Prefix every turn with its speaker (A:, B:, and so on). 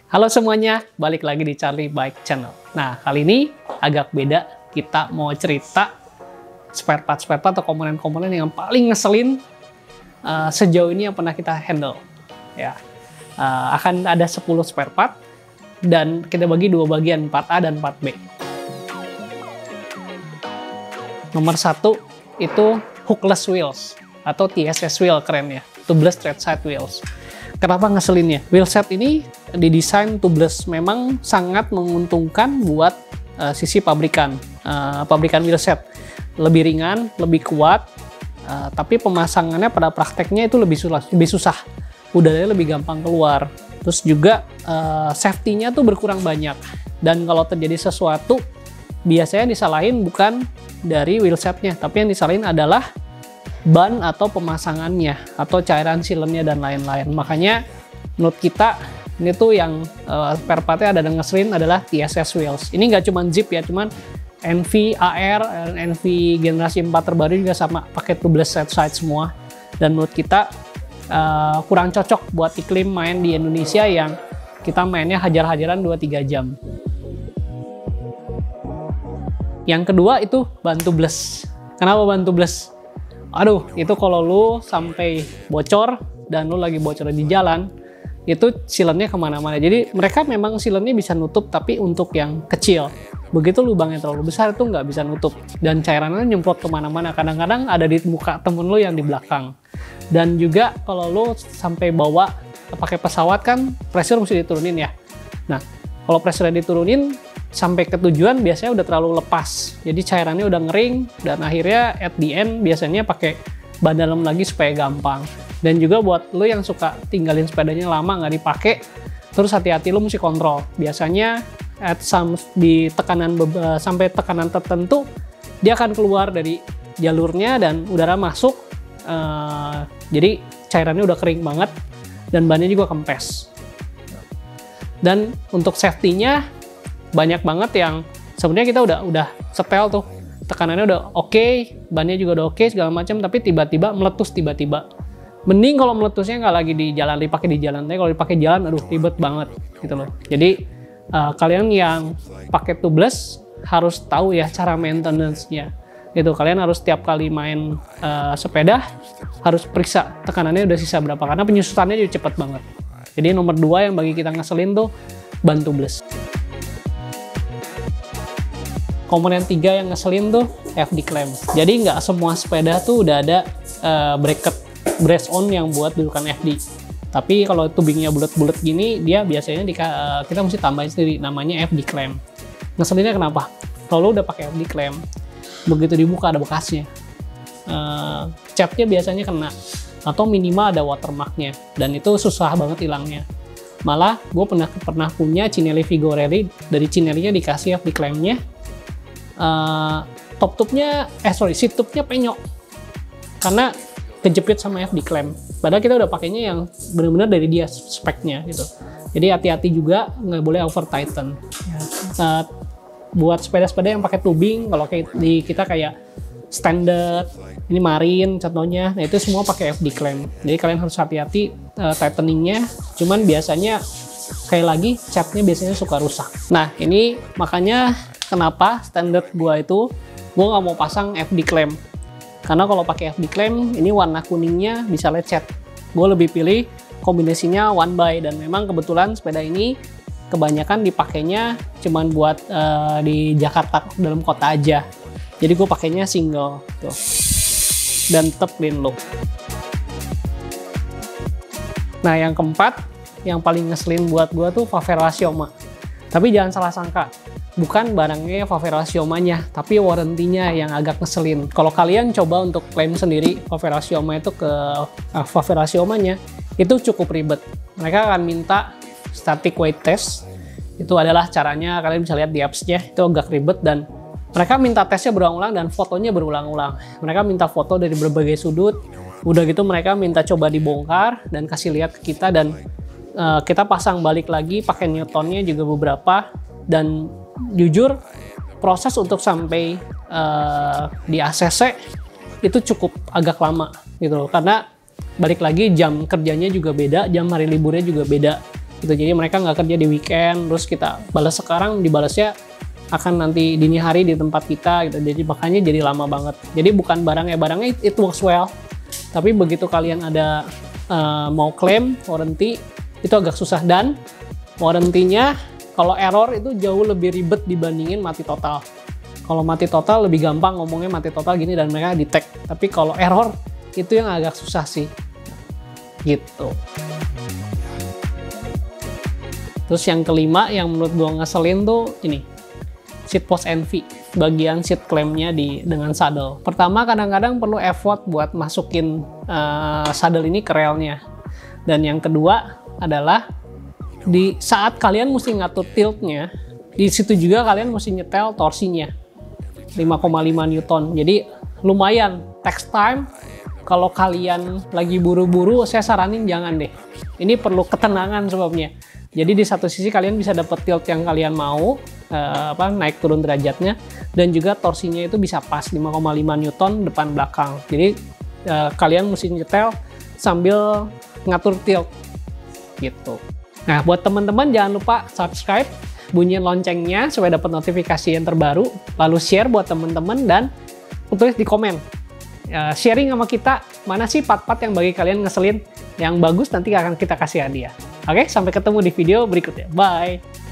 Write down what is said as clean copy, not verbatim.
A: Halo semuanya, balik lagi di Charlie Bike Channel. Nah, kali ini agak beda. Kita mau cerita spare part atau komponen-komponen yang paling ngeselin sejauh ini yang pernah kita handle. Ya, akan ada 10 spare part dan kita bagi dua bagian, part A dan part B. Nomor 1 itu hookless wheels atau TSS wheel, keren ya, tubeless straight side wheels. Kenapa ngeselinnya? Wheelset ini didesain tubeless, memang sangat menguntungkan buat sisi pabrikan wheelset. Lebih ringan, lebih kuat, tapi pemasangannya pada prakteknya itu lebih susah. Udaranya lebih gampang keluar. Terus juga safety-nya tuh berkurang banyak. Dan kalau terjadi sesuatu, biasanya disalahin bukan dari wheelsetnya, tapi yang disalahin adalah ban atau pemasangannya atau cairan sealernya dan lain-lain. Makanya menurut kita ini tuh yang spare partnya ada dan ngeselin adalah TSS wheels. Ini nggak cuma Jeep ya, cuman NV AR, NV generasi 4 terbaru juga sama, pakai tubeless straight side semua. Dan menurut kita kurang cocok buat iklim main di Indonesia yang kita mainnya hajar-hajaran 2-3 jam. Yang kedua itu ban tubeless. Kenapa ban tubeless? Aduh, itu kalau lu sampai bocor dan lu lagi bocor di jalan, itu sealernya kemana-mana. Jadi mereka memang sealernya bisa nutup, tapi untuk yang kecil. Begitu lubangnya terlalu besar itu nggak bisa nutup. Dan cairannya nyemprot kemana-mana. Kadang-kadang ada di muka temen lu yang di belakang. Dan juga kalau lu sampai bawa pakai pesawat kan, pressure mesti diturunin ya. Nah, kalau pressure diturunin, sampai ke tujuan biasanya udah terlalu lepas, jadi cairannya udah ngering dan akhirnya at the end biasanya pakai ban dalam lagi supaya gampang. Dan juga buat lo yang suka tinggalin sepedanya lama nggak dipakai, terus hati-hati lo mesti kontrol. Biasanya di tekanan sampai tekanan tertentu dia akan keluar dari jalurnya dan udara masuk, jadi cairannya udah kering banget dan bannya juga kempes. Dan untuk safety-nya banyak banget yang sebenarnya kita udah setel tuh, tekanannya udah oke, bannya juga udah oke segala macam, tapi tiba-tiba meletus tiba-tiba. Mending kalau meletusnya nggak lagi dipakai di jalan, tapi kalau dipakai jalan, aduh ribet banget gitu loh. Jadi kalian yang pakai tubeless harus tahu ya cara maintenance-nya. Gitu, kalian harus setiap kali main sepeda harus periksa tekanannya udah sisa berapa, karena penyusutannya jadi cepet banget. Jadi nomor 2 yang bagi kita ngeselin tuh ban tubeless. Komponen 3 yang ngeselin tuh FD clamp. Jadi nggak semua sepeda tuh udah ada brace on yang buat dudukan FD. Tapi kalau tubingnya bulat-bulat gini, dia biasanya kita mesti tambahin sendiri, namanya FD clamp. Ngeselinnya kenapa? Kalau udah pakai FD clamp, begitu dibuka ada bekasnya. Catnya biasanya kena, atau minimal ada watermarknya, dan itu susah banget hilangnya. Malah gue pernah punya Cinelli Vigorelli, dari Cinelli-nya dikasih FD clamp-nya. Seat tube-nya penyok karena kejepit sama FD clamp. Padahal kita udah pakainya yang benar-benar dari dia speknya gitu. Jadi hati-hati juga, nggak boleh over tighten. Buat sepeda-sepeda yang pakai tubing, kalau kayak di kita kayak standard, ini Marine contohnya, nah itu semua pakai FD clamp. Jadi kalian harus hati-hati tightening-nya. Cuman biasanya kayak lagi catnya biasanya suka rusak. Nah ini makanya kenapa standar gua nggak mau pasang FD clamp, karena kalau pakai FD clamp ini warna kuningnya bisa lecet. Gue lebih pilih kombinasinya one by, dan memang kebetulan sepeda ini kebanyakan dipakainya cuman buat di Jakarta dalam kota aja. Jadi gue pakainya single tuh, dan tetap clean look. Nah yang keempat yang paling ngeselin buat gue tuh Favoura Sioma. Tapi jangan salah sangka, bukan barangnya Favoura Siomanya, tapi warrantinya yang agak ngeselin. Kalau kalian coba untuk klaim sendiri Favoura Sioma itu ke Favoura Siomanya, itu cukup ribet. Mereka akan minta static weight test. Itu adalah caranya, kalian bisa lihat di apps-nya, itu agak ribet, dan mereka minta tesnya berulang-ulang dan fotonya berulang-ulang. Mereka minta foto dari berbagai sudut, udah gitu mereka minta coba dibongkar dan kasih lihat ke kita, dan kita pasang balik lagi pakai Newtonnya juga beberapa. Dan jujur proses untuk sampai di ACC itu cukup agak lama gitu loh, karena balik lagi jam kerjanya juga beda, jam hari liburnya juga beda. gitu. Jadi mereka nggak kerja di weekend, terus kita balas sekarang, dibalasnya akan nanti dini hari di tempat kita gitu. Jadi makanya jadi lama banget. Jadi bukan barangnya it works well, tapi begitu kalian ada mau klaim warranty itu agak susah, dan warranty-nya kalau error itu jauh lebih ribet dibandingin mati total. Kalau mati total lebih gampang ngomongnya mati total gini dan mereka detect. Tapi kalau error itu yang agak susah sih. Gitu. Terus yang kelima yang menurut gua ngeselin tuh ini. Seat post NV, bagian seat clampnya dengan saddle. Pertama kadang-kadang perlu effort buat masukin saddle ini ke relnya. Dan yang kedua adalah di saat kalian mesti ngatur tiltnya, di situ juga kalian mesti nyetel torsinya 5,5 Newton. Jadi lumayan takes time. Kalau kalian lagi buru-buru, saya saranin jangan deh. Ini perlu ketenangan sebabnya. Jadi di satu sisi kalian bisa dapat tilt yang kalian mau, naik turun derajatnya, dan juga torsinya itu bisa pas 5,5 Newton depan belakang. Jadi kalian mesti nyetel sambil ngatur tilt gitu. Nah, buat teman-teman jangan lupa subscribe, bunyiin loncengnya supaya dapat notifikasi yang terbaru, lalu share buat teman-teman dan tulis di komen. Sharing sama kita, mana sih part-part yang bagi kalian ngeselin, yang bagus nanti akan kita kasih hadiah. Oke, sampai ketemu di video berikutnya. Bye!